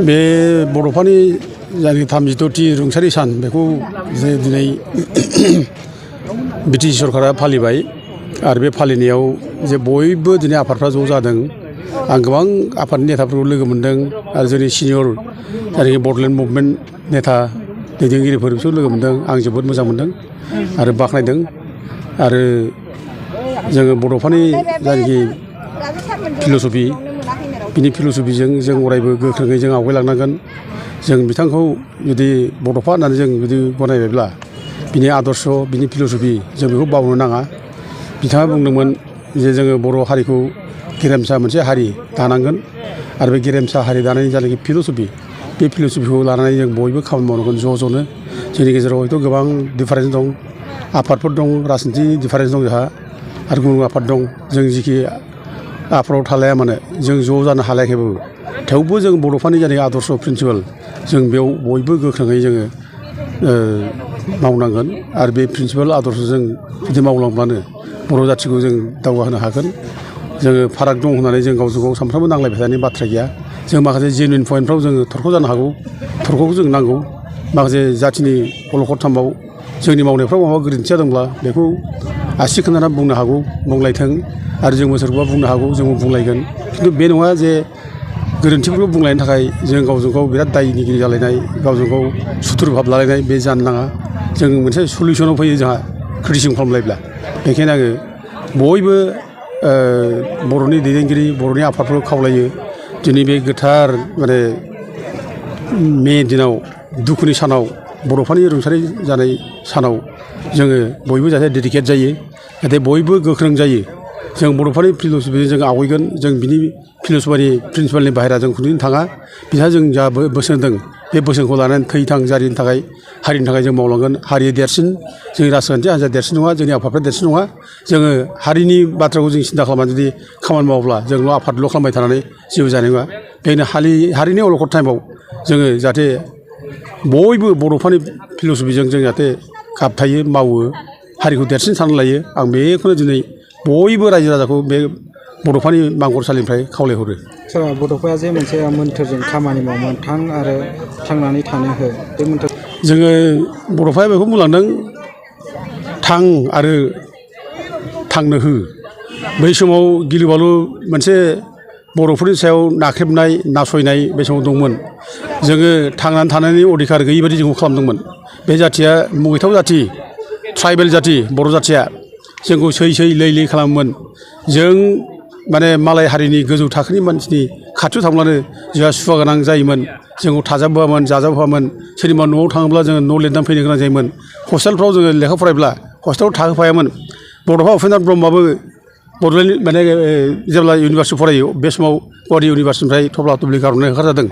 बे बड'फानि जायनाखि 32थि रुंसारि सान बेखौ जे दिनै बिटिसि सरकारा फालिबाय आरो बे फालिनायाव जे बयबो दिनै आफादफ्रा ज' जादों। आं गोबां आफादनि नेताफोरखौ लोगो मोन्दों आरो जोंनि सिनियर जायनाखि बड'लेण्ड मुभमेन्ट नेता दैदेनगिरिफोर बिसोर लोगो मोन्दों। आं जोबोद मोजां मोन्दों आरो बाख्नायदों। आरो जोङो बड'फानि जायनाखि फिल'सफि बिनि फिल'सफिजों जों अरायबो गोख्रोङै जों आवगायलांनांगोन। जों बिथांखौ जुदि बड'फा होननानै जों जुदि गनायबायब्ला बिनि आदर्श बिनि फिल'सफि जों बेखौ बावनो नाङा। बिथाङा बुंदोंमोन जे जोङो बर' हारिखौ गेरेमसा मोनसे हारि दानांगोन आरो बे गेरेमसा हारि दानायनि जायनाखि फिल'सफि बे फिल'सफिखौ लानानै जों बयबो खामानि मावनांगोन ज' ज'नो। जोंनि गेजेराव हयथ' गोबां डिफारेन्स दं, आफादफोर दं, राजनिथि डिफारेन्स दं जोंहा आरो गुबुन आफाद दं। जों जिखि आफादाव थालाया मानो जों ज' जानो हालायाखैबाबो थेवबो जों बड'फानि जायनाखि आदर्श प्रिन्सिपाल जों बेयाव बयबो गोख्रोङै जोङो मावनांगोन आरो बे प्रिन्सिपाल आदर्शजों जुदि मावलांब्लानो बर' जाथिखौ जों दावगाहोनो हागोन। जोङो फाराग दं होननानै जों गावजों गाव सानफ्रोमबो नांलायबाय थानायनि बाथ्रा गैया। जों माखासे जेनुइन पइन्टफ्राव जोङो थरख' जानो हागौ, थरख'खौ जों नांगौ। माखासे जाथिनि अलखदथामाव जोंनि मावनायफ्राव माबा गोरोन्थि जादोंब्ला बेखौ आसि खोन्थाना बुंनो हागौ, बुंलायथों आरो जोंबो सोरखौबा बुंनो हागौ, जोंबो बुंलायगोन। खिन्थु बे नङा जे गोरोन्थिफोरखौ बुंलायनो थाखाय जों गावजों गाव बिराद दायनिगिरि जालायनाय, गावजों गाव सुथुर भाब लालायनाय बे जानो नाङा। जों मोनसे सलिउसनाव फैयो जोंहा क्रिटिसिजम खालामलायब्ला। बेखायनो आङो बयबो बर'नि दैदेनगिरि बर'नि आफादफोरखौ खावलायो दिनै बे गोथार मे दिनाव दुखुनि सानाव बड'फानि रुंसारि जानाय सानाव जोङो बयबो जाहाथे डेडिकेट जायो, जाहाथे बयबो गोख्रों जायो। जों बड'फानि फिल'सफिजों जों आवगायगोन। जों बिनि फिल'सफिनि प्रिन्सिपालनि बाहेरा जों खुनुदिन थाङा। बिहा जों जा बोसोन होदों बे बोसोनखौ लानानै थै-थां जारिनि थाखाय हारिनि थाखाय जों मावलांगोन। हारिया देरसिन, जोंनि राजखान्थि हान्जाया देरसिन नङा, जोंनि आफादफ्रा देरसिन नङा। जोङो हारिनि बाथ्राखौ जों सिन्था खालामनानै जुदि खामानि मावोब्ला जोंल' आफादल' खालामबाय थानानै जेबो जानाय नङा। बेखायनो हारिनि अलखद टाइमाव जोङो जाहाथे बयबो बड'फानि फिल'सफिजों जों जाहाथे गाबथायो, मावो, हारिखौ देरसिन सानना लायो। आं बेखौनो दिनै बयबो रायजो राजाखौ बे बड'फानि मांखरसालिनिफ्राय खावलायहरो। सोरबा बड'फाया जे मोनसे मोन्थोरजों खामानि मावोमोन, थां आरो थांनानै थानो हो, बे मोन्थोर जोङो बड'फाया बेखौ बुंलांदों थां आरो थांनो हो। बै समाव गिलु बालु मोनसे बर'फोरनि सायाव नाख्रेबनाय, नासयनाय बे समाव दंमोन। जोङो थांनानै थानायनि अधिकार गैयि बायदि जोंखौ खालामदोंमोन। बे जाथिया मुगैथाव जाथि, ट्राइबेल जाथि, बर' जाथिया जोंखौ सै लै खालामोमोन। जों मालाय हारिनि गोजौ थाखोनि मानसिनि खाथियाव थांब्लानो जोंहा सुवा गोनां जायोमोन। जोंखौ थाजाबबोआमोन, जाजाबबोआमोन। सोरनिबा न'आव थाङोब्ला जोङो न' लिरनानै फैनो गोनां जायोमोन। हस्टेलफ्राव जोङो लेखा फरायब्ला हस्टेलाव थाहोफायामोन। बड'फा उपेन्द्र ब्रह्मआबो बड'लेण्ड जेब्ला इउनिभारसिटि फरायो बे समाव गुवाहाटि इउनिभारसिटिनिफ्राय थफ्ला थफ्लि गारहरनाय होखारजादों।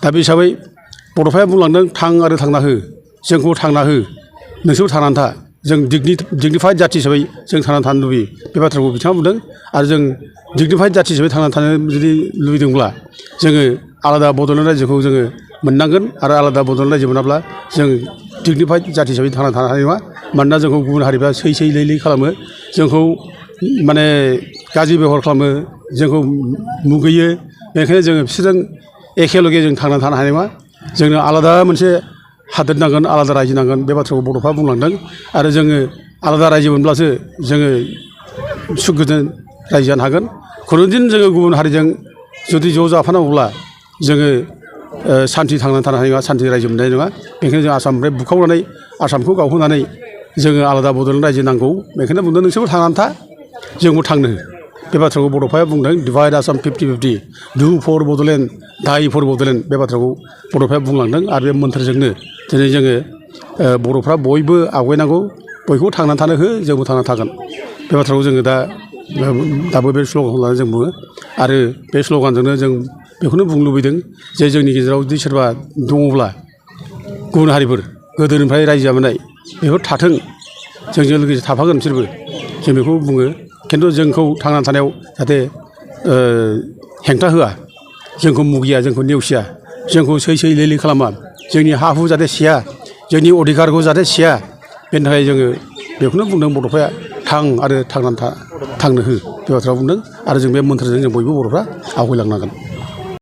दा बे हिसाबै बड'फाया बुंलांदों थां आरो थांना हो, जोंखौ थांना हो, नोंसोरबो थांनानै था। जों डिगनिफाइड जाथि हिसाबै जों थांनानै थानो लुबैयो। बे बाथ्राखौ बिथाङा बुंदों। आरो जों डिगनिफाइड जाथि हिसाबै थांनानै थानो जुदि लुबैदोंब्ला जोङो आलादा बड'लेण्ड रायजोखौ जोङो मोननांगोन आरो आलादा बड'लेण्ड रायजो मोनाब्ला जों डिगनिफाइड जाथि हिसाबै थांनानै थानो हानाय नङा। मानोना जोंखौ गुबुन हारिफ्रा सै लै खालामो, जोंखौ गाज्रि बेबहार खालामो, जोंखौ मुगैयो। बेनिखायनो जोङो बिसोरजों एखेलगे जों थांनानै थानो हानाय नङा। जोंनो आलादा मोनसे हादोर नांगोन, आलादा रायजो नांगोन। बे बाथ्राखौ बड'फा बुंलांदों। आरो जोङो आलादा रायजो मोनब्लासो जोङो सुख गोजोन रायजो जानो हागोन। खुनुदिन जोङो गुबुन हारिजों जुदि ज' जाफानांगौब्ला जोङो सान्थि थांनानै थानो हानाय नङा, सान्थि रायजो मोननाय नङा। बेनिखायनो जों आसामनिफ्राय बुखावनानै आसामखौ गावहोनानै जोङो आलादा बड'लेण्ड रायजो नांगौ। बेनिखायनो बुंदों नोंसोरबो थांनानै था, जोंबो थांनो हो। बे बाथ्राखौ बड'फाया बुंदों। Divide Assam 50-50, do for Bodoland, डाइ फर बड'लेण्ड। बे बाथ्राखौ बड'फाया बुंलांदों। आरो बे मोन्थोरजोंनो दिनै जोङो बर'फ्रा बयबो आवगायनांगौ, बयखौबो थांनानै थानो हो, जोंबो थांनानै थागोन। बे बाथ्राखौ जोङो दाबो बे स्ल'गानखौ लानानै जों बुङो। आरो बे स्ल'गानजोंनो जों बेखौनो बुंनो लुबैदों जे जोंनि गेजेराव जुदि सोरबा दङब्ला गुबुन हारिफोर गोदोनिफ्राय रायजो जाबोनाय बेफोर थाथों, जोंजों लोगोसे थाफागोन बिसोरबो, जों बेखौ बुङो। खिन्थु जोंखौ थांनानै थानायाव जाहाथे हेंथा होआ, जोंखौ मुगैया, जोंखौ नेवसिया, जोंखौ सै लै खालामा, जोंनि हा हु जाहाथे सेया, जोंनि अधिकारखौ जाहाथे सेया। बेनि थाखाय जोङो बेखौनो बुंदों बड'फाया थां आरो थांनो हो बे बाथ्राखौ बुंदों। आरो जों बे मोन्थोरजों जों बयबो बर'फ्रा आवगायलांनांगोन।